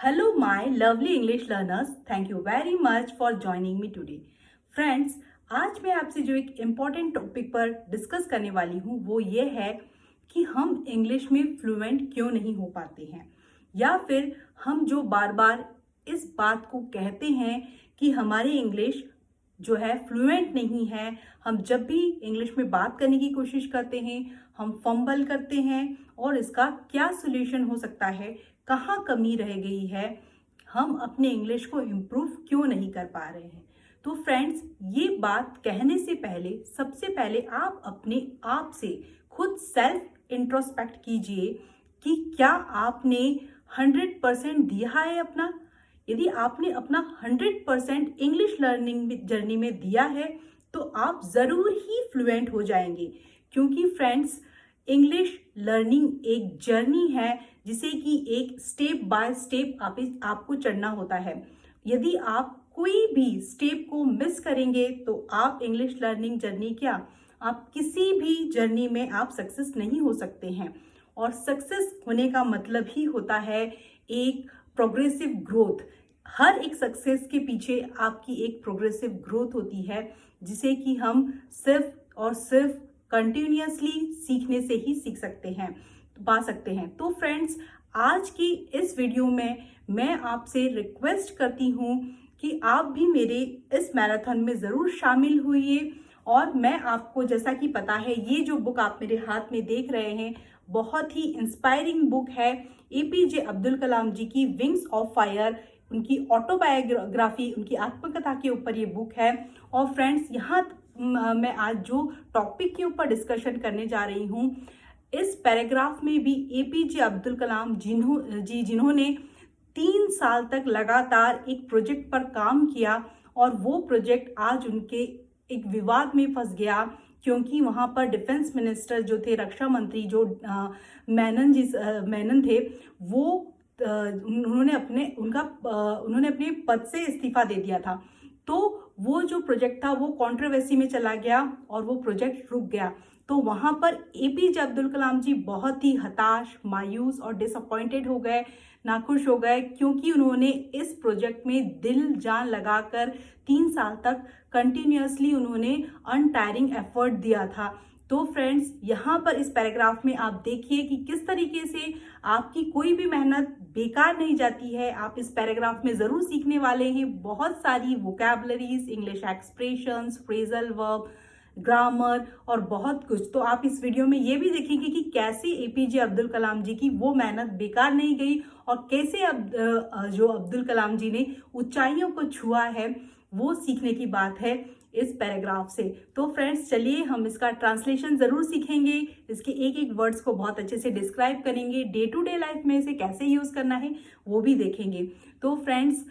Hello, my lovely English learners. Thank you very much for joining me today. Friends, आज मैं आपसे जो एक इम्पॉर्टेंट टॉपिक पर डिस्कस करने वाली हूँ वो ये है कि हम इंग्लिश में फ्लुएंट क्यों नहीं हो पाते हैं, या फिर हम जो बार बार इस बात को कहते हैं कि हमारी इंग्लिश जो है फ्लुएंट नहीं है। हम जब भी इंग्लिश में बात करने की कोशिश करते हैं हम फंबल करते हैं, और इसका क्या सोल्यूशन हो सकता है, कहाँ कमी रह गई है, हम अपने इंग्लिश को इम्प्रूव क्यों नहीं कर पा रहे हैं। तो फ्रेंड्स, ये बात कहने से पहले सबसे पहले आप अपने आप से खुद सेल्फ इंट्रोस्पेक्ट कीजिए कि क्या आपने 100% दिया है अपना। यदि आपने अपना 100% इंग्लिश लर्निंग जर्नी में दिया है तो आप ज़रूर ही फ्लुएंट हो जाएंगे, क्योंकि फ्रेंड्स इंग्लिश लर्निंग एक जर्नी है जिसे कि एक स्टेप बाय स्टेप आपको चढ़ना होता है। यदि आप कोई भी स्टेप को मिस करेंगे तो आप इंग्लिश लर्निंग जर्नी क्या, आप किसी भी जर्नी में आप सक्सेस नहीं हो सकते हैं। और सक्सेस होने का मतलब ही होता है एक प्रोग्रेसिव ग्रोथ। हर एक सक्सेस के पीछे आपकी एक प्रोग्रेसिव ग्रोथ होती है, जिसे कि हम सिर्फ और सिर्फ कंटिन्यूअसली सीखने से ही सीख सकते हैं, पा सकते हैं। तो फ्रेंड्स, आज की इस वीडियो में मैं आपसे रिक्वेस्ट करती हूँ कि आप भी मेरे इस मैराथन में ज़रूर शामिल होइए। और मैं आपको, जैसा कि पता है, ये जो बुक आप मेरे हाथ में देख रहे हैं बहुत ही इंस्पायरिंग बुक है। एपीजे अब्दुल कलाम जी की विंग्स ऑफ फायर, उनकी ऑटोबायोग्राफी, उनकी आत्मकथा के ऊपर ये बुक है। और फ्रेंड्स, यहाँ मैं आज जो टॉपिक के ऊपर डिस्कशन करने जा रही हूँ, इस पैराग्राफ में भी एपीजे अब्दुल कलाम जिन्होंने 3 साल तक लगातार एक प्रोजेक्ट पर काम किया, और वो प्रोजेक्ट आज उनके एक विवाद में फंस गया, क्योंकि वहाँ पर डिफेंस मिनिस्टर जो थे, रक्षा मंत्री जो मेनन थे, वो उन्होंने अपने पद से इस्तीफा दे दिया था। तो वो जो प्रोजेक्ट था वो कंट्रोवर्सी में चला गया और वो प्रोजेक्ट रुक गया। तो वहाँ पर एपीजे अब्दुल कलाम जी बहुत ही हताश, मायूस और डिसअपॉइंटेड हो गए, नाखुश हो गए, क्योंकि उन्होंने इस प्रोजेक्ट में दिल जान लगाकर 3 साल तक कंटिन्यूअसली उन्होंने अनटायरिंग एफर्ट दिया था। तो फ्रेंड्स, यहाँ पर इस पैराग्राफ में आप देखिए कि किस तरीके से आपकी कोई भी मेहनत बेकार नहीं जाती है। आप इस पैराग्राफ में ज़रूर सीखने वाले हैं बहुत सारी vocabularies, English expressions, phrasal verb, grammar और बहुत कुछ। तो आप इस वीडियो में ये भी देखेंगे कि कैसे एपीजे अब्दुल कलाम जी की वो मेहनत बेकार नहीं गई, और कैसे जो अब्दुल कलाम जी ने ऊंचाइयों को छुआ है, वो सीखने की बात है इस पैराग्राफ से। तो फ्रेंड्स, चलिए हम इसका ट्रांसलेशन ज़रूर सीखेंगे, इसके एक एक वर्ड्स को बहुत अच्छे से डिस्क्राइब करेंगे, डे टू डे लाइफ में इसे कैसे यूज़ करना है वो भी देखेंगे। तो फ्रेंड्स,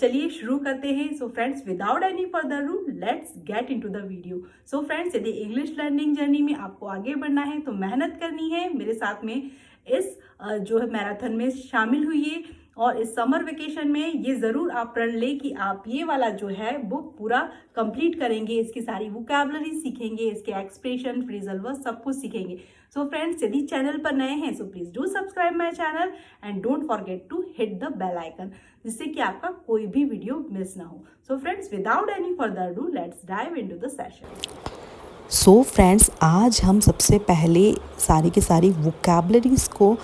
चलिए शुरू करते हैं। So friends, without any further रू, let's get into the video. So friends, यदि इंग्लिश लर्निंग जर्नी में आपको आगे बढ़ना है तो मेहनत करनी है, मेरे साथ में इस जो है मैराथन में शामिल हुइए। और इस समर वेकेशन में ये ज़रूर आप प्रण लें कि आप ये वाला जो है बुक पूरा कंप्लीट करेंगे, इसकी सारी वोकैबुलरी सीखेंगे, इसके एक्सप्रेशन, फ्रेजल वर्ब सब कुछ सीखेंगे। सो फ्रेंड्स, यदि चैनल पर नए हैं so please do subscribe my channel and don't forget to hit the bell icon, जिससे कि आपका कोई भी वीडियो मिस ना हो। So friends, without any further do, let's dive into the session. So friends, आज हम सबसे पहले सारी की सारी वोकैबुलरीज़ को,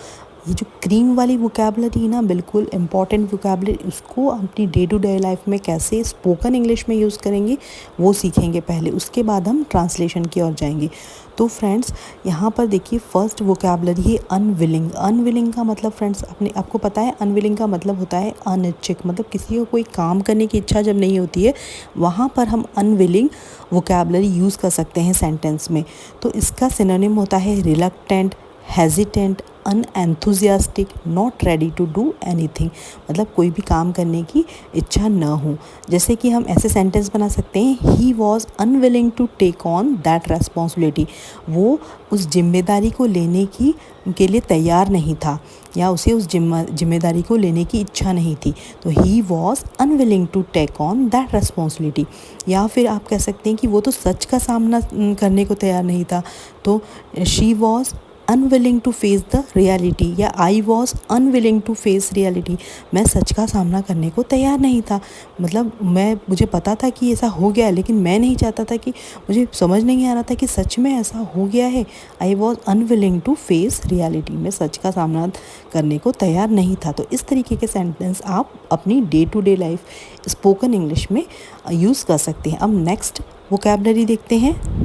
ये जो क्रीम वाली वोकैबुलरी ना, बिल्कुल इम्पॉर्टेंट वोकैबुलरी, उसको अपनी डे टू डे लाइफ में कैसे स्पोकन इंग्लिश में यूज़ करेंगे वो सीखेंगे पहले, उसके बाद हम ट्रांसलेशन की ओर जाएंगे। तो फ्रेंड्स, यहाँ पर देखिए, फर्स्ट वोकैबुलरी है अनविलिंग। अनविलिंग का मतलब फ्रेंड्स, आपको पता है, अनविलिंग का मतलब होता है अनिच्छुक, मतलब किसी को कोई काम करने की इच्छा जब नहीं होती है, वहाँ पर हम अनविलिंग वोकैबुलरी यूज़ कर सकते हैं सेंटेंस में। तो इसका सिनोनिम होता है reluctant, hesitant, unenthusiastic, not ready to do anything, मतलब कोई भी काम करने की इच्छा न हो। जैसे कि हम ऐसे सेंटेंस बना सकते हैं, he was unwilling to take on that responsibility, वो उस जिम्मेदारी को लेने के लिए तैयार नहीं था, या उसे उस जिम्मेदारी को लेने की इच्छा नहीं थी। तो he was unwilling to take on that responsibility. या फिर आप कह सकते हैं कि वो तो सच का सामना करने को तैयार नहीं था, तो she was unwilling to face the reality, या I was unwilling to face reality, मैं सच का सामना करने को तैयार नहीं था। मतलब मुझे पता था कि ऐसा हो गया, लेकिन मैं नहीं चाहता था कि, मुझे समझ नहीं आ रहा था कि सच में ऐसा हो गया है। I was unwilling to face reality, मैं सच का सामना करने को तैयार नहीं था। तो इस तरीके के सेंटेंस आप अपनी day to day life spoken English में यूज़ कर सकते हैं। अब नेक्स्ट वोकैबलरी देखते हैं।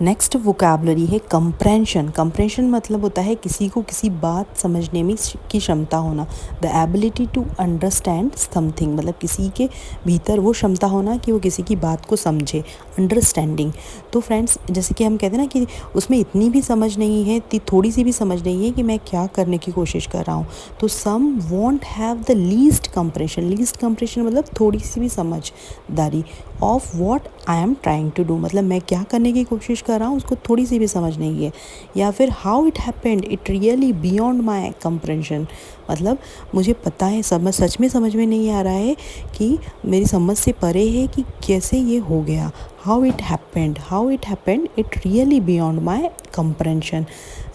नेक्स्ट वोकैबलरी है कंप्रेंशन। कंप्रेंशन मतलब होता है किसी को किसी बात समझने में की क्षमता होना, the ability to understand something, मतलब किसी के भीतर वो क्षमता होना कि वो किसी की बात को समझे, अंडरस्टैंडिंग। तो फ्रेंड्स, जैसे कि हम कहते हैं ना कि उसमें इतनी भी समझ नहीं है, थोड़ी सी भी समझ नहीं है कि मैं क्या करने की कोशिश कर रहा हूँ। तो some won't have the least compression. Least compression मतलब थोड़ी सी भी समझदारी of what I am trying to do, मतलब मैं क्या करने की कोशिश कर रहा हूँ उसको थोड़ी सी भी समझ नहीं है। या फिर how it happened it really beyond my compression, मतलब मुझे पता है, सच में समझ में नहीं आ रहा है कि मेरी समझ से परे है कि कैसे ये हो गया। How it happened it really beyond my comprehension.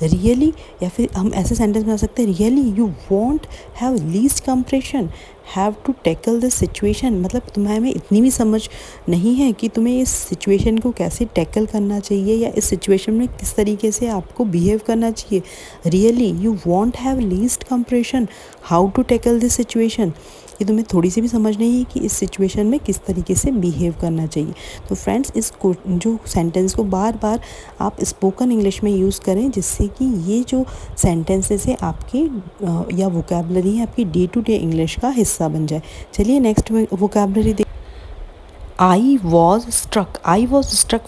Really, या फिर हम ऐसे सेंटेंस बना सकते हैं, really you want have least comprehension have to tackle this situation, मतलब तुम्हें में इतनी भी समझ नहीं है कि तुम्हें इस सिचुएशन को कैसे टैकल करना चाहिए या इस सिचुएशन में किस तरीके से आपको बिहेव करना चाहिए। Really you want have least comprehension how to tackle this situation, कि तुम्हें थोड़ी सी भी समझ नहीं है कि इस सिचुएशन में किस तरीके से बिहेव करना चाहिए। तो फ्रेंड्स, इसको जो सेंटेंस को बार बार आप स्पोकन इंग्लिश में यूज़ करें, जिससे कि ये जो सेंटेंसेस है आपके या वोकैबलरी है आपकी डे टू डे इंग्लिश का हिस्सा बन जाए। चलिए next vocabulary I was struck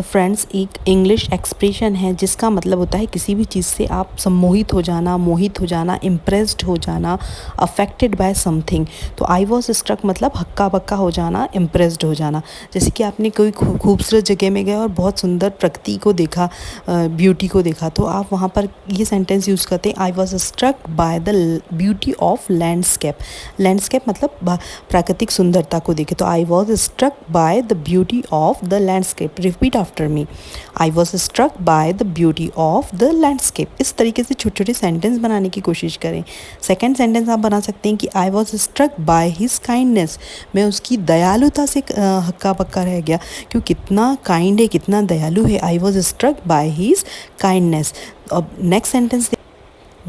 friends एक इंग्लिश एक्सप्रेशन है जिसका मतलब होता है किसी भी चीज़ से आप सम्मोहित हो जाना, इम्प्रेस्ड हो जाना, अफेक्टेड बाय समथिंग। तो आई वॉज स्ट्रक मतलब हक्का बक्का हो जाना, इम्प्रेस्ड हो जाना। जैसे कि आपने कोई खूबसूरत जगह में गए और बहुत सुंदर प्रकृति को देखा, ब्यूटी को देखा, तो आप वहाँ पर ये सेंटेंस यूज़ करते हैं, I was struck by the beauty of landscape. Landscape मतलब प्राकृतिक सुंदरता को देखे, तो I was struck by the beauty of the landscape. Repeat after me. I was struck by the beauty of the landscape. इस तरीके से छोटे छोटे सेंटेंस बनाने की कोशिश करें। सेकेंड सेंटेंस आप बना सकते हैं कि I was struck by his kindness. मैं उसकी दयालुता से हक्का बक्का रह गया, क्यों कितना काइंड है, कितना दयालु है। I was struck by his kindness. अब नेक्स्ट सेंटेंस,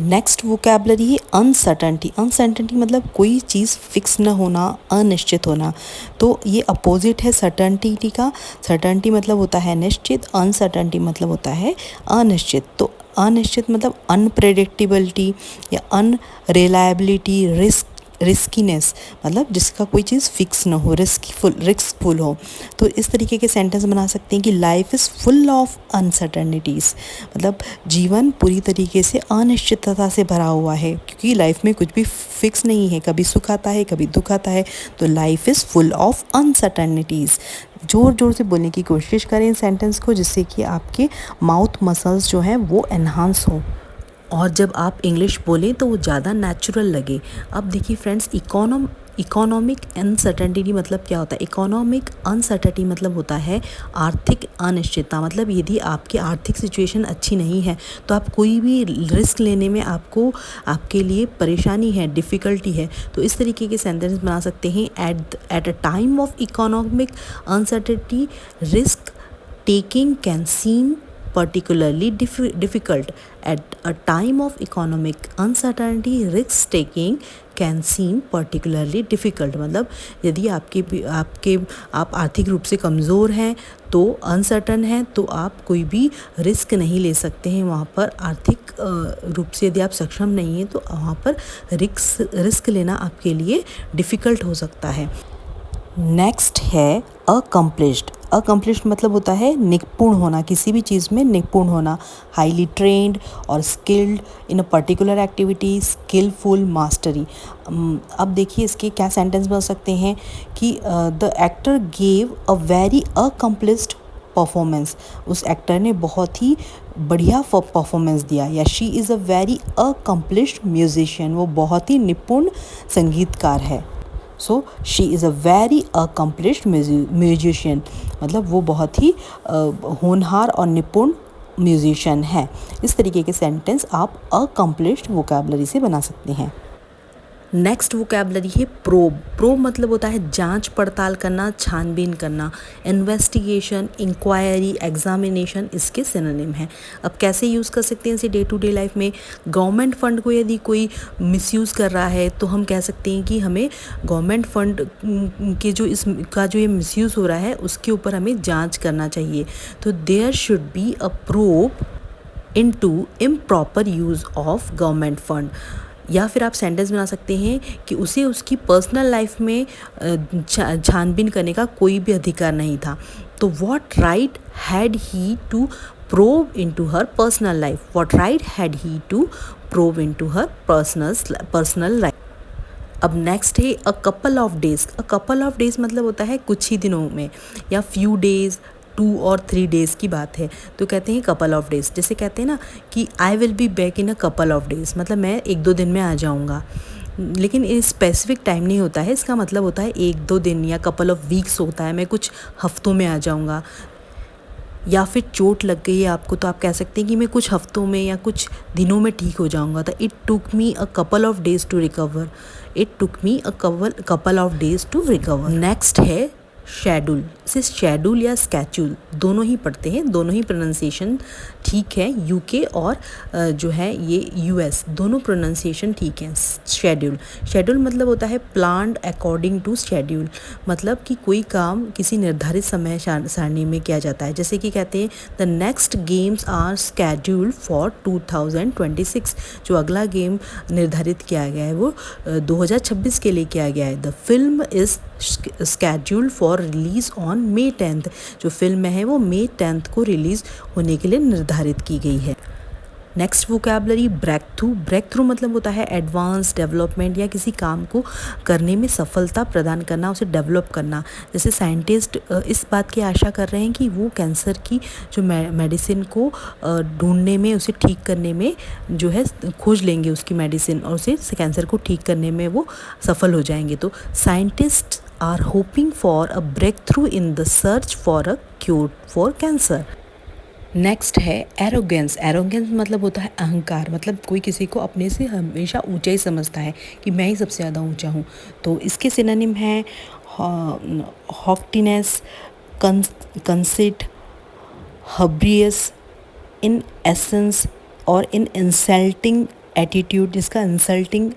नेक्स्ट वोकैबलरी है अनसर्टेनिटी। अनसर्टेनिटी मतलब कोई चीज़ फिक्स न होना, अनिश्चित होना। तो ये अपोजिट है सर्टेनिटी का। सर्टेनिटी मतलब होता है निश्चित, अनसर्टेनिटी मतलब होता है अनिश्चित। तो अनिश्चित मतलब अनप्रेडिक्टेबिलिटी या अनरिलायबिलिटी, रिस्कीनेस, मतलब जिसका कोई चीज़ फिक्स ना हो, रिस्कफुल हो। तो इस तरीके के सेंटेंस बना सकते हैं कि life is full of uncertainties, मतलब जीवन पूरी तरीके से अनिश्चितता से भरा हुआ है, क्योंकि लाइफ में कुछ भी फिक्स नहीं है, कभी सुख आता है, कभी दुख आता है। तो life is full of uncertainties. ज़ोर ज़ोर से बोलने की कोशिश करें इस सेंटेंस को, जिससे कि आपके माउथ मसल्स जो हैं वो एनहांस हो और जब आप इंग्लिश बोलें तो वो ज़्यादा नेचुरल लगे। अब देखिए फ्रेंड्स, इकोनॉमिक अनसर्टेनिटी मतलब क्या होता है? इकोनॉमिक अनसर्टेनिटी मतलब होता है आर्थिक अनिश्चितता। मतलब यदि आपकी आर्थिक सिचुएशन अच्छी नहीं है तो आप कोई भी रिस्क लेने में आपके लिए परेशानी है, डिफ़िकल्टी है। तो इस तरीके के सेंटेंस बना सकते हैं, at a time of economic uncertainty risk taking can seem particularly difficult. At a time of economic uncertainty, risk taking can seem particularly difficult. मतलब यदि आप आर्थिक रूप से कमज़ोर हैं, तो अनसर्टन हैं, तो आप कोई भी रिस्क नहीं ले सकते हैं। वहाँ पर आर्थिक रूप से यदि आप सक्षम नहीं हैं तो वहाँ पर रिस्क लेना आपके लिए डिफ़िकल्ट हो सकता है। नेक्स्ट है अकम्प्लिश्ड मतलब होता है निपुण होना, किसी भी चीज़ में निपुण होना। हाईली ट्रेंड और skilled in a particular activity, skillful, mastery. अब देखिए इसके क्या सेंटेंस बन सकते हैं कि the actor gave a very accomplished performance. उस एक्टर ने बहुत ही बढ़िया परफॉर्मेंस दिया। या she is a very accomplished musician, वो बहुत ही निपुण संगीतकार है। So she is a very accomplished musician, मतलब वो बहुत ही होनहार और निपुण म्यूजिशियन है। इस तरीके के सेंटेंस आप अकम्प्लिश्ड वोकैबुलरी से बना सकते हैं। नेक्स्ट वोकैबुलरी है प्रोब। प्रोब मतलब होता है जांच पड़ताल करना, छानबीन करना। इन्वेस्टिगेशन, इंक्वायरी, एग्जामिनेशन इसके सिनोनिम है। अब कैसे यूज़ कर सकते हैं इसे डे टू डे लाइफ में? गवर्नमेंट फ़ंड को यदि कोई मिसयूज़ कर रहा है तो हम कह सकते हैं कि हमें गवर्नमेंट फ़ंड के जो इसका जो ये मिसयूज़ हो रहा है उसके ऊपर हमें जांच करना चाहिए। तो there should be a probe into improper use of government fund. या फिर आप सेंटेंस बना सकते हैं कि उसे उसकी पर्सनल लाइफ में छानबीन करने का कोई भी अधिकार नहीं था। तो what right had he to probe into her personal life? What right had he to probe into her personal life? अब नेक्स्ट है a couple of days. A couple of days मतलब होता है कुछ ही दिनों में, या फ्यू डेज, 2 और 3 डेज़ की बात है तो कहते हैं कपल ऑफ डेज़। जैसे कहते हैं ना कि I will be back in a couple of days, मतलब मैं 1-2 दिन में आ जाऊँगा। लेकिन ये स्पेसिफिक टाइम नहीं होता है, इसका मतलब होता है 1-2 दिन, या कपल ऑफ वीक्स होता है, मैं कुछ हफ्तों में आ जाऊँगा। या फिर चोट लग गई है आपको तो आप कह सकते हैं कि मैं कुछ हफ्तों में या कुछ दिनों में ठीक हो जाऊँगा। तो it took me a couple of days to recover. It took me a couple of days to recover. Next है शेड्यूल। इसे शेड्यूल या स्केड्यूल दोनों ही पढ़ते हैं, दोनों ही प्रोनाउंसिएशन ठीक है। यूके और जो है ये यूएस, दोनों प्रोनाउंसिएशन ठीक है। शेड्यूल, शेड्यूल मतलब होता है प्लान्ड अकॉर्डिंग टू शेड्यूल, मतलब कि कोई काम किसी निर्धारित समय सारणी में किया जाता है। जैसे कि कहते हैं the next games are scheduled for 2026, जो अगला गेम निर्धारित किया गया है वो 2026 के लिए किया गया है। The film is scheduled for release on May 10th, जो फिल्म है वो May 10th को रिलीज़ होने के लिए निर्धारित की गई है। Next vocabulary breakthrough. Breakthrough मतलब होता है एडवांस डेवलपमेंट या किसी काम को करने में सफलता प्रदान करना, उसे डेवलप करना। जैसे साइंटिस्ट इस बात की आशा कर रहे हैं कि वो कैंसर की जो मेडिसिन को ढूंढने में, उसे ठीक करने में जो है खोज लेंगे उसकी मेडिसिन, और उसे कैंसर को ठीक करने में वो सफल हो जाएंगे। तो scientist are hoping for a breakthrough in the search for a cure for cancer. Next है एरोगेंस। एरोगेंस मतलब होता है अहंकार, मतलब कोई किसी को अपने से हमेशा ऊंचा ही समझता है कि मैं ही सबसे ज़्यादा ऊंचा हूँ। तो इसके सिनोनिम है हॉफ्टीनेस, कंसिट, हब्रियस, इन एसेंस और इन इंसल्टिंग एटीट्यूड। जिसका इंसल्टिंग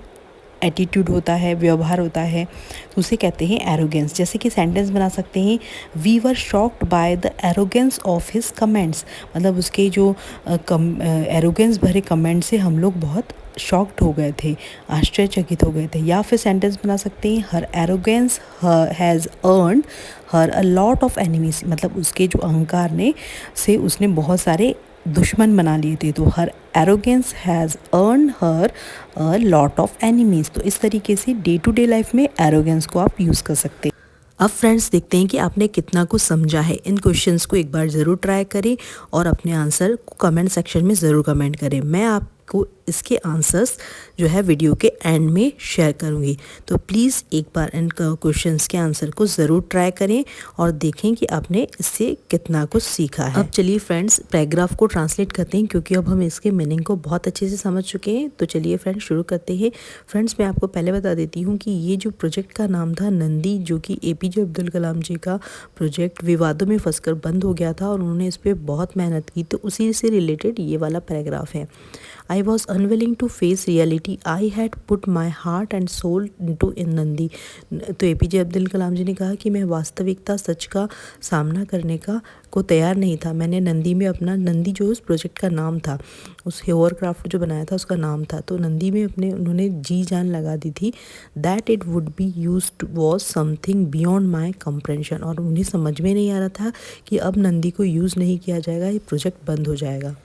एटीट्यूड होता है, व्यवहार होता है, तो उसे कहते हैं एरोगेंस। जैसे कि सेंटेंस बना सकते हैं we were shocked by the arrogance of his comments, मतलब उसके जो एरोगेंस भरे कमेंट से हम लोग बहुत शॉक्ड हो गए थे, आश्चर्यचकित हो गए थे। या फिर सेंटेंस बना सकते हैं her arrogance has earned her a lot of enemies, मतलब उसके जो अहंकार ने से उसने बहुत सारे दुश्मन बना लिए थे। तो her arrogance has earn her a lot of enemies. तो इस तरीके से डे टू डे लाइफ में एरोगेंस को आप यूज़ कर सकते हैं। अब फ्रेंड्स देखते हैं कि आपने कितना कुछ समझा है। इन क्वेश्चंस को एक बार ज़रूर ट्राई करें और अपने आंसर को कमेंट सेक्शन में ज़रूर कमेंट करें। मैं आपको इसके आंसर्स जो है वीडियो के एंड में शेयर करूंगी, तो प्लीज़ एक बार इन क्वेश्चंस के आंसर को ज़रूर ट्राई करें और देखें कि आपने इससे कितना कुछ सीखा है। अब चलिए फ्रेंड्स पैराग्राफ को ट्रांसलेट करते हैं, क्योंकि अब हम इसके मीनिंग को बहुत अच्छे से समझ चुके हैं। तो चलिए फ्रेंड्स शुरू करते हैं। फ्रेंड्स मैं आपको पहले बता देती हूँ कि ये जो प्रोजेक्ट का नाम था नंदी, जो कि APJ अब्दुल कलाम जी का प्रोजेक्ट विवादों में फंसकर बंद हो गया था और उन्होंने इस पर बहुत मेहनत की, तो उसी से रिलेटेड ये वाला पैराग्राफ है। I was unwilling to face reality. I had put my heart and soul into in Nandi. तो APJ अब्दुल कलाम जी ने कहा कि मैं वास्तविकता, सच का सामना करने को तैयार नहीं था। मैंने नंदी में अपना, नंदी जो उस प्रोजेक्ट का नाम था, उस होवरक्राफ्ट जो बनाया था उसका नाम था, तो नंदी में उन्होंने जी जान लगा दी थी। That it would be used was something beyond my compression, और उन्हें समझ में नहीं आ रहा था कि अब नंदी को यूज़ नहीं किया जाएगा, ये प्रोजेक्ट बंद हो जाएगा।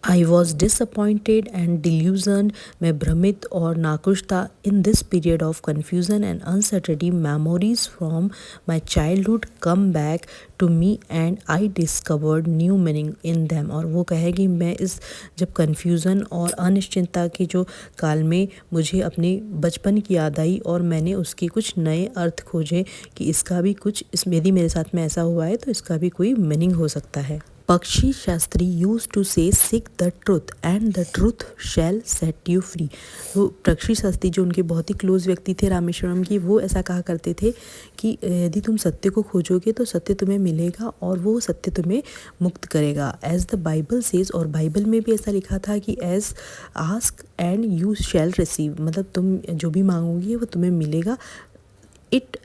I was disappointed and delusioned, मैं भ्रमित और नाखुश था। In this period of confusion and uncertainty, memories from my childhood come back to me and I discovered new meaning in them। और वो कहेगी मैं इस जब कन्फ्यूज़न और अनिश्चितता के जो काल में मुझे अपने बचपन की याद आई और मैंने उसके कुछ नए अर्थ खोजे कि इसका भी कुछ, मेरे साथ में ऐसा हुआ है तो इसका भी कोई मीनिंग हो सकता है। पक्षी शास्त्री use to say seek the truth and the truth shall set you free. वो पक्षी शास्त्री जो उनके बहुत ही क्लोज व्यक्ति थे रामेश्वरम की, वो ऐसा कहा करते थे कि यदि तुम सत्य को खोजोगे तो सत्य तुम्हें मिलेगा और वो सत्य तुम्हें मुक्त करेगा। एज द बाइबल सेज, और बाइबल में भी ऐसा लिखा था कि as ask and you shall receive, मतलब तुम जो भी मांगोगे वो तुम्हें मिलेगा। It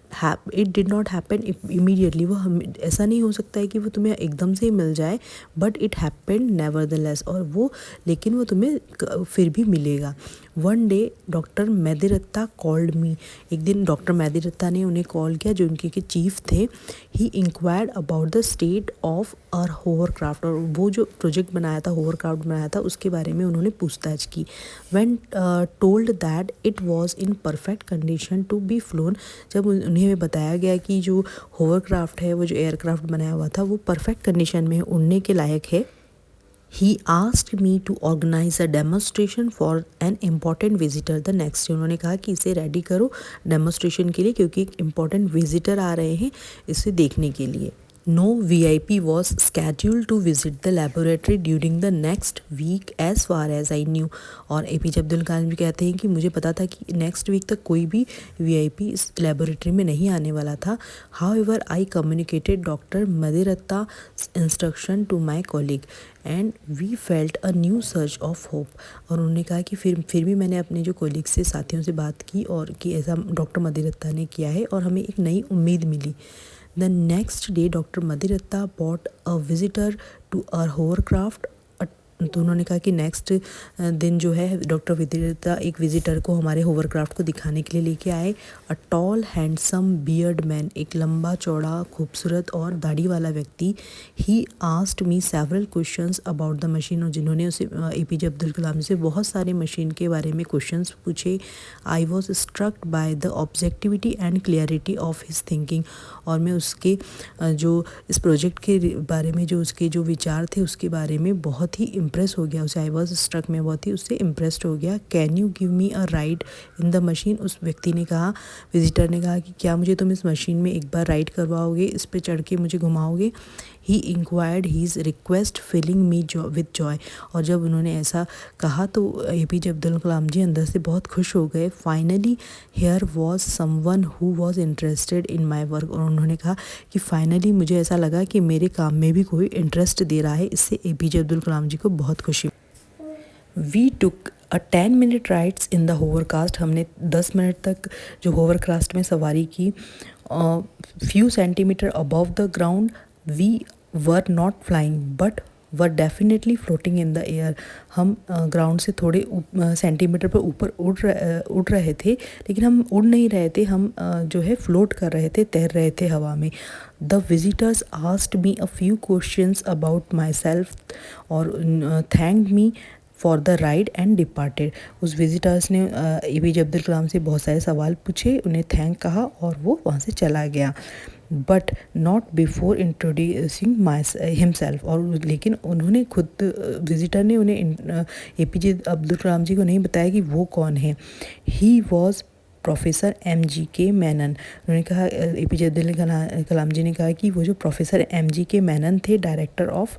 did not happen immediately, वो हम ऐसा नहीं हो सकता है कि वो तुम्हें एकदम से ही मिल जाए, बट इट हैपन नेवरदलेस, और वो लेकिन वो तुम्हें फिर भी मिलेगा। One day doctor Mediratta called me, एक दिन डॉक्टर मेदिरत्ता ने उन्हें कॉल किया जो उनके चीफ थे। He inquired about the state of our hovercraft, और वो जो प्रोजेक्ट बनाया था, होवरक्राफ्ट बनाया था, उसके बारे में उन्होंने पूछताछ की। When told that it was in perfect condition to be flown, जब उन्हें बताया गया कि जो होवरक्राफ्ट है, वो जो एयरक्राफ्ट बनाया हुआ था, वो परफेक्ट कंडीशन में उड़ने के लायक है। He asked me to organize a demonstration for an important visitor the next day। उन्होंने कहा कि इसे रेडी करो डेमोस्ट्रेशन के लिए, क्योंकि एक इम्पॉर्टेंट विजिटर आ रहे हैं इसे देखने के लिए। No VIP was scheduled to visit the laboratory during the next week as far as I knew। और APJ अब्दुल कलाम जी कहते हैं कि मुझे पता था कि नेक्स्ट वीक तक कोई भी VIP इस लेबोरेटरी में नहीं आने वाला था। However, I communicated Dr. Madiratta's instruction to my colleague and we felt a new surge of hope। और उन्होंने कहा कि फिर भी मैंने अपने जो कोलीग से, साथियों से बात की और कि ऐसा डॉक्टर मदिरत्ता ने किया है और हमें एक नई उम्मीद मिली। The next day, Dr. Madiratta brought a visitor to our hovercraft। तो उन्होंने कहा कि नेक्स्ट दिन जो है डॉक्टर मदिरत्ता एक विजिटर को हमारे होवरक्राफ्ट को दिखाने के लिए लेके आए। A tall handsome beard man, एक लंबा चौड़ा खूबसूरत और दाढ़ी वाला व्यक्ति। He asked me several questions about the machine, और जिन्होंने उसे APJ अब्दुल कलाम से बहुत सारे मशीन के बारे में क्वेश्चंस पूछे। I was strucked by the objectivity and clarity of his thinking, और मैं उसके जो इस प्रोजेक्ट के बारे में जो उसके जो विचार थे उसके बारे में बहुत ही इम्प्रेस हो गया उसे। आई वॉज स्ट्रक, में बहुत ही उससे इम्प्रेस्ड हो गया। Can you give me a ride in the machine, उस व्यक्ति ने कहा, विजिटर ने कहा कि क्या मुझे तुम इस मशीन में एक बार राइड करवाओगे, इस पे चढ़ के मुझे घुमाओगे। He inquired his request filling me with joy, और जब उन्होंने ऐसा कहा तो APJ अब्दुल कलाम जी अंदर से बहुत खुश हो गए। Finally here was someone who was interested in my work, और उन्होंने कहा कि फाइनली मुझे ऐसा लगा कि मेरे काम में भी कोई इंटरेस्ट दे रहा है। इससे APJ अब्दुल कलाम जी को बहुत खुशी। We took a 10-minute rides in the hovercraft, हमने 10 मिनट तक जो होवरक्राफ्ट में सवारी की। Few centimetre above the ground we were not flying but were definitely floating in the air. हम ग्राउंड से थोड़े सेंटीमीटर पर ऊपर उड़ रहे थे, लेकिन हम उड़ नहीं रहे थे, हम जो है फ्लोट कर रहे थे, तैर रहे थे हवा में। The visitors asked me a few questions about myself और thanked me for the ride and departed. उस विजिटर्स ने APJ अब्दुल कलाम से बहुत सारे सवाल पूछे, उन्हें थैंक कहा और वो वहाँ से चला गया। But not before introducing himself, और लेकिन उन्होंने खुद, विजिटर ने उन्हें APJ अब्दुल कलाम जी को नहीं बताया कि वो कौन है। He was professor MGK Menon. उन्होंने कहा, APJ अब्दुल कलाम जी ने कहा कि वो जो प्रोफेसर MGK मेनन थे, director of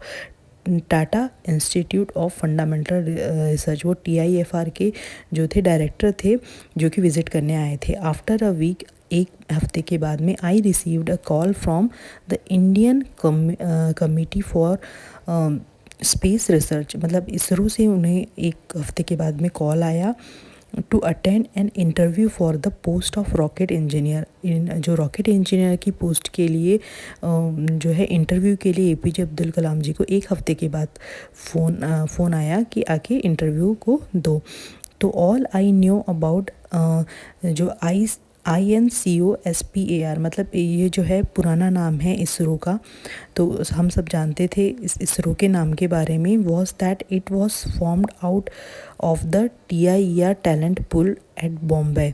Tata institute of fundamental research, वो TIFR के जो थे डायरेक्टर थे, जो कि विज़िट करने आए थे। आफ्टर अ वीक, एक हफ्ते के बाद में, I received a call from the Indian committee for space research, मतलब इसरो से उन्हें एक हफ्ते के बाद में कॉल आया to attend an interview for the post of rocket engineer. जो रॉकेट इंजीनियर की पोस्ट के लिए जो है इंटरव्यू के लिए APJ अब्दुल कलाम जी को एक हफ्ते के बाद फ़ोन आया कि आके इंटरव्यू को दो। तो ऑल आई न्यू अबाउट जो INCOSPAR, मतलब ये जो है पुराना नाम है इसरो का, तो हम सब जानते थे इस इसरो के नाम के बारे में। Was that it was formed out of the TIER talent pool at Bombay,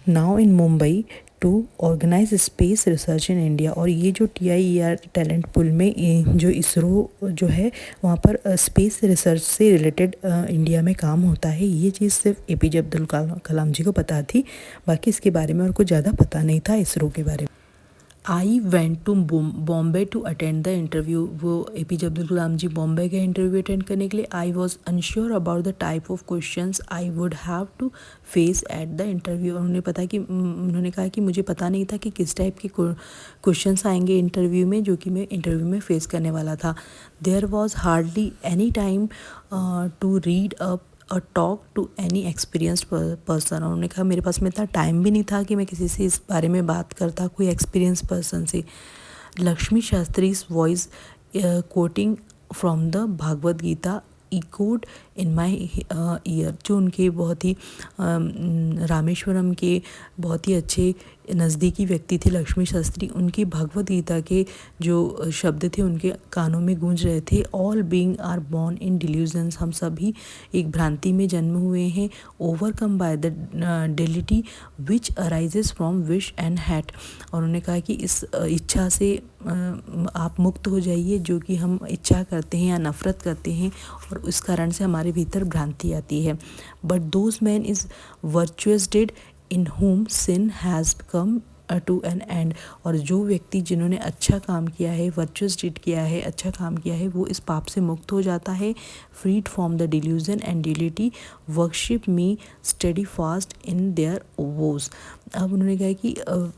now in Mumbai, to organise space research in India. और ये जो TIER टैलेंट पूल में जो इसरो जो है वहाँ पर स्पेस रिसर्च से रिलेटेड इंडिया में काम होता है। ये चीज़ सिर्फ APJ अब्दुल कलाम जी को पता थी, बाकी इसके बारे में और कुछ ज़्यादा पता नहीं था इसरो के बारे में। I went to Bombay to attend the interview. वो APJ अब्दुल कलाम जी बॉम्बे गए इंटरव्यू अटेंड करने के लिए। I was unsure about the type of questions I would have to face at the interview. उन्होंने कहा कि मुझे पता नहीं था कि किस टाइप के क्वेश्चंस आएंगे इंटरव्यू में, जो कि मैं इंटरव्यू में फेस करने वाला था। There was hardly any time to read up a talk to any experienced person. उन्होंने कहा मेरे पास में इतना टाइम भी नहीं था कि मैं किसी से इस बारे में बात करता, कोई एक्सपीरियंस पर्सन से। Lakshmi Shastri's voice quoting from the Bhagavad Gita echoed in my ear. जो उनके बहुत ही रामेश्वरम के बहुत ही अच्छे नज़दीकी व्यक्ति थे लक्ष्मी शास्त्री, उनकी भगवत गीता के जो शब्द थे उनके कानों में गूंज रहे थे। All being are born in delusions, हम सभी एक भ्रांति में जन्म हुए हैं। Overcome by the duality which arises from wish and hate. और उन्होंने कहा कि इस इच्छा से आप मुक्त हो जाइए, जो कि हम इच्छा करते हैं या नफ़रत करते हैं, और उस कारण से हमारे भीतर भ्रांति आती है। But those men is virtuous deed in whom sin has come to an end. और जो व्यक्ति जिन्होंने अच्छा काम किया है, वर्चुअस डिड किया है, अच्छा काम किया है, वो इस पाप से मुक्त हो जाता है। Freed from the delusion and duality worship me steadfast in their vows. अब उन्होंने कहा कि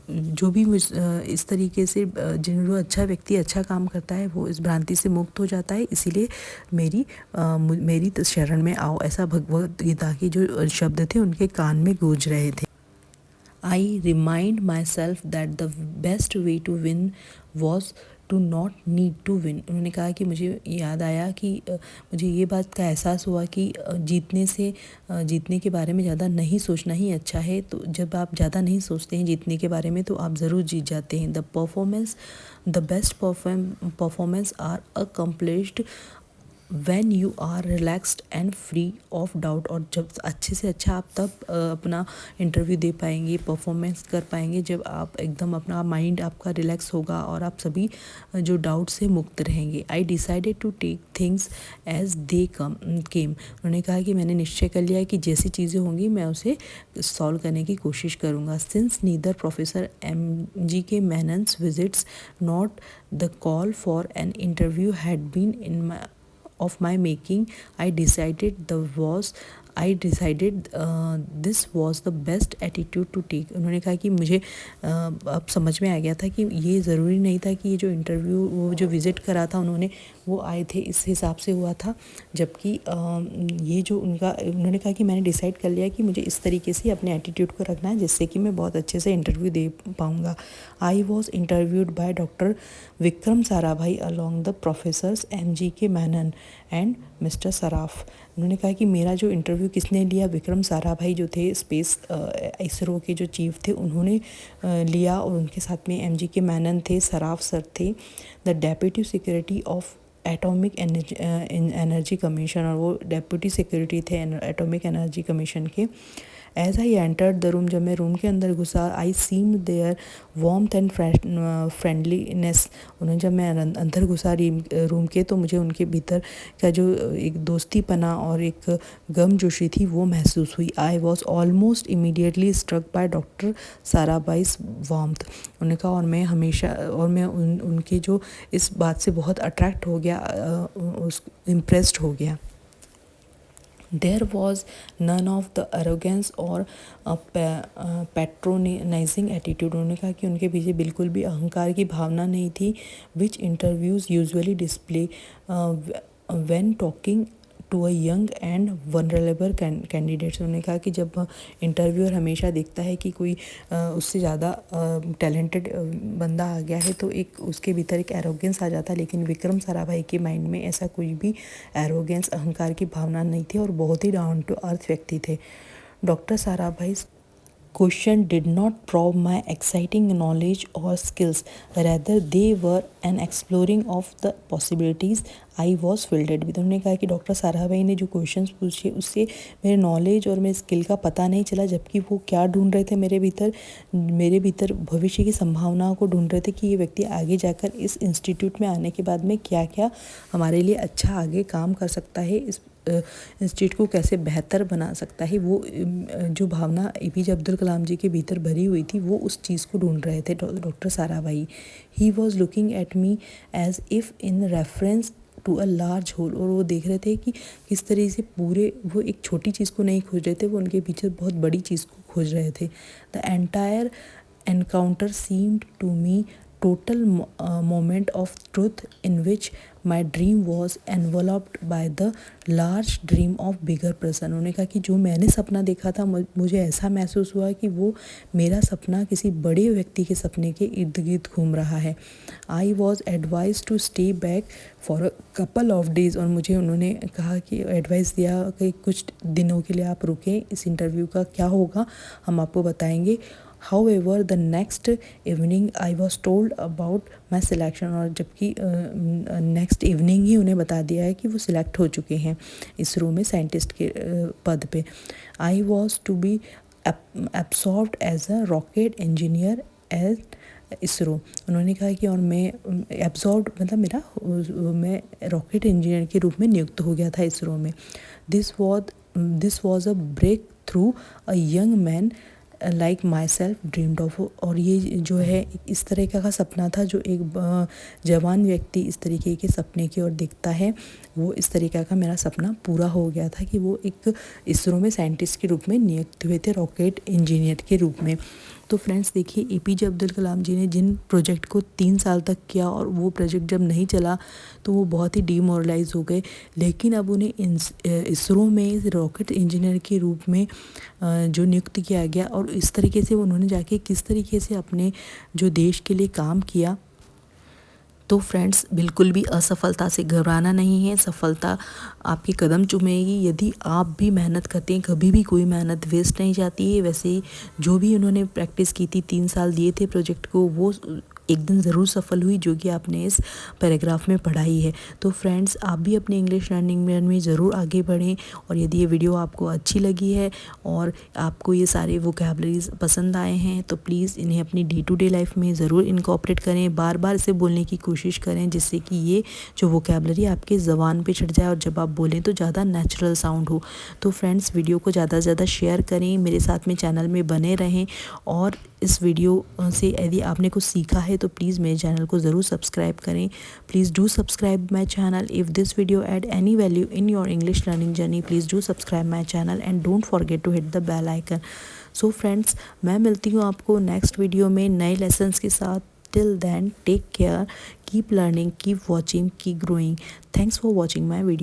जो भी इस तरीके से जो अच्छा व्यक्ति अच्छा काम करता है वो इस भ्रांति से मुक्त हो जाता है, इसीलिए मेरी शरण में आओ। ऐसा भगवद गीता के जो शब्द थे उनके कान में गूंज रहे थे। I remind myself that the best way to win was to not need to win। उन्होंने कहा कि मुझे याद आया कि मुझे ये बात का एहसास हुआ कि जीतने के बारे में ज़्यादा नहीं सोचना ही अच्छा है। तो जब आप ज़्यादा नहीं सोचते हैं जीतने के बारे में तो आप ज़रूर जीत जाते हैं। The best performance are accomplished when you are relaxed and free of doubt। और जब अच्छे से अच्छा आप तब अपना इंटरव्यू दे पाएंगे, परफॉर्मेंस कर पाएंगे, जब आप एकदम अपना माइंड आपका रिलैक्स होगा और आप सभी जो डाउट से मुक्त रहेंगे। I decided to take things as they came. उन्होंने कहा कि मैंने निश्चय कर लिया कि जैसी चीज़ें होंगी मैं उसे सॉल्व करने की कोशिश करूँगा। Since neither professor MGK Menon's visits not the call for an interview had been in of my making, I decided this was the best attitude to take। उन्होंने कहा कि मुझे अब समझ में आ गया था कि ये ज़रूरी नहीं था कि ये जो इंटरव्यू वो जो विज़िट करा था उन्होंने वो आए थे इस हिसाब से हुआ था, जबकि ये जो उन्होंने कहा कि मैंने डिसाइड कर लिया कि मुझे इस तरीके से अपने एटीट्यूड को रखना है जिससे कि मैं बहुत अच्छे से इंटरव्यू दे पाऊँगा। I was interviewed by doctor Vikram Sarabhai along the professors MGK Menon and mister Saraf. उन्होंने कहा कि मेरा जो इंटरव्यू किसने लिया, विक्रम साराभाई जो थे स्पेस इसरो के जो चीफ थे उन्होंने लिया, और उनके साथ में MGK Menon थे, सराफ सर थे। The deputy secretary of atomic energy commission, और वो डेप्यूटी सेक्रेटरी थे एटॉमिक एनर्जी कमीशन के। As I entered the room, जब मैं रूम के अंदर घुसा, I seem their warmth and friendliness. उन्होंने जब मैं अंदर घुसा रूम के तो मुझे उनके भीतर का जो एक दोस्तीपना और एक गर्मजोशी थी वो महसूस हुई। I was almost immediately struck by doctor Sarabhai's warmth. उन्होंने कहा और मैं उनके जो इस बात से बहुत अट्रैक्ट हो गया, इम्प्रेस्ड हो गया। There was none of the arrogance or patronizing attitude। उन्होंने कहा कि उनके पीछे बिल्कुल भी अहंकार की भावना नहीं थी, which interviews usually display when talking to a young and vulnerable candidates। उन्होंने कहा कि जब इंटरव्यूअर हमेशा देखता है कि कोई उससे ज़्यादा टैलेंटेड बंदा आ गया है तो एक उसके भीतर एक एरोगेंस आ जाता है, लेकिन विक्रम साराभाई के माइंड में ऐसा कोई भी एरोगेंस अहंकार की भावना नहीं थी और बहुत ही डाउन टू अर्थ व्यक्ति थे। Doctor Sarabhai question did not probe my exciting knowledge or skills, rather they were an exploring of the possibilities I was filled with। उन्होंने कहा कि डॉक्टर साराभाई ने जो क्वेश्चंस पूछे उससे मेरे नॉलेज और मेरे स्किल का पता नहीं चला, जबकि वो क्या ढूंढ रहे थे मेरे भीतर भविष्य की संभावनाओं को ढूंढ रहे थे कि ये व्यक्ति आगे जाकर इस इंस्टीट्यूट में आने के बाद में क्या क्या हमारे लिए अच्छा आगे काम कर सकता है, इस स्टेट को कैसे बेहतर बना सकता है, वो जो भावना APJ अब्दुल कलाम जी के भीतर भरी हुई थी, वो उस चीज़ को ढूंढ रहे थे doctor Sarabhai. He was looking at me as if in reference to a large whole, और वो देख रहे थे कि किस तरह से पूरे, वो एक छोटी चीज़ को नहीं खोज रहे थे, वो उनके पीछे बहुत बड़ी चीज़ को खोज रहे थे। The entire encounter seemed to me total moment of truth in which my dream was enveloped by the large dream of bigger person। उन्होंने कहा कि जो मैंने सपना देखा था, मुझे ऐसा महसूस हुआ कि वो मेरा सपना किसी बड़े व्यक्ति के सपने के इर्द गिर्द घूम रहा है। I was advise to stay back for a couple of days, और मुझे उन्होंने कहा कि एडवाइस दिया कि कुछ दिनों के लिए आप रुकें, इस इंटरव्यू का क्या होगा हम आपको बताएंगे। However, the next evening I was told about my selection, और जबकि नेक्स्ट इवनिंग ही उन्हें बता दिया है कि वो सिलेक्ट हो चुके हैं इसरो में साइंटिस्ट के पद पे। I was to be absorbed as a rocket engineer at ISRO. उन्होंने कहा कि और मैं एब्जॉर्ब मतलब मैं रॉकेट इंजीनियर के रूप में नियुक्त हो गया था इसरो में। This was a breakthrough a young man like myself dreamed of, और ये जो है इस तरीके का सपना था जो एक जवान व्यक्ति इस तरीके के सपने की ओर देखता है, वो इस तरीके का मेरा सपना पूरा हो गया था कि वो एक इसरो में साइंटिस्ट के रूप में नियुक्त हुए थे, रॉकेट इंजीनियर के रूप में। तो फ्रेंड्स देखिए, APJ अब्दुल कलाम जी ने जिन प्रोजेक्ट को 3 साल तक किया और वो प्रोजेक्ट जब नहीं चला तो वो बहुत ही डीमोरलाइज हो गए, लेकिन अब उन्हें इसरो में रॉकेट इंजीनियर के रूप में जो नियुक्त किया गया, और इस तरीके से उन्होंने जाके किस तरीके से अपने जो देश के लिए काम किया। तो फ्रेंड्स बिल्कुल भी असफलता से घबराना नहीं है, सफलता आपके कदम चूमेगी यदि आप भी मेहनत करते हैं। कभी भी कोई मेहनत वेस्ट नहीं जाती है। वैसे ही जो भी उन्होंने प्रैक्टिस की थी, 3 साल दिए थे प्रोजेक्ट को, वो एक दिन ज़रूर सफल हुई, जो कि आपने इस पैराग्राफ में पढ़ाई है। तो फ्रेंड्स आप भी अपने इंग्लिश लर्निंग में ज़रूर आगे बढ़ें, और यदि ये वीडियो आपको अच्छी लगी है और आपको ये सारे वोकैबलरीज पसंद आए हैं तो प्लीज़ इन्हें अपनी डे टू डे लाइफ में ज़रूर इनकॉर्पोरेट करें, बार बार इसे बोलने की कोशिश करें, जिससे कि ये जो वोकैबलरी आपके ज़बान पे चढ़ जाए और जब आप बोलें तो ज़्यादा नेचुरल साउंड हो। तो फ्रेंड्स वीडियो को ज़्यादा से ज़्यादा शेयर करें, मेरे साथ में चैनल में बने रहें, और इस वीडियो से यदि आपने कुछ सीखा है तो प्लीज़ मेरे चैनल को ज़रूर सब्सक्राइब करें। Please do subscribe my channel. If this video added any value in your English learning journey, please do subscribe my channel and don't forget to hit the bell icon. So friends मैं मिलती हूँ आपको next video में नए lessons के साथ। Till then take care, keep learning, keep watching, keep growing. Thanks for watching my video.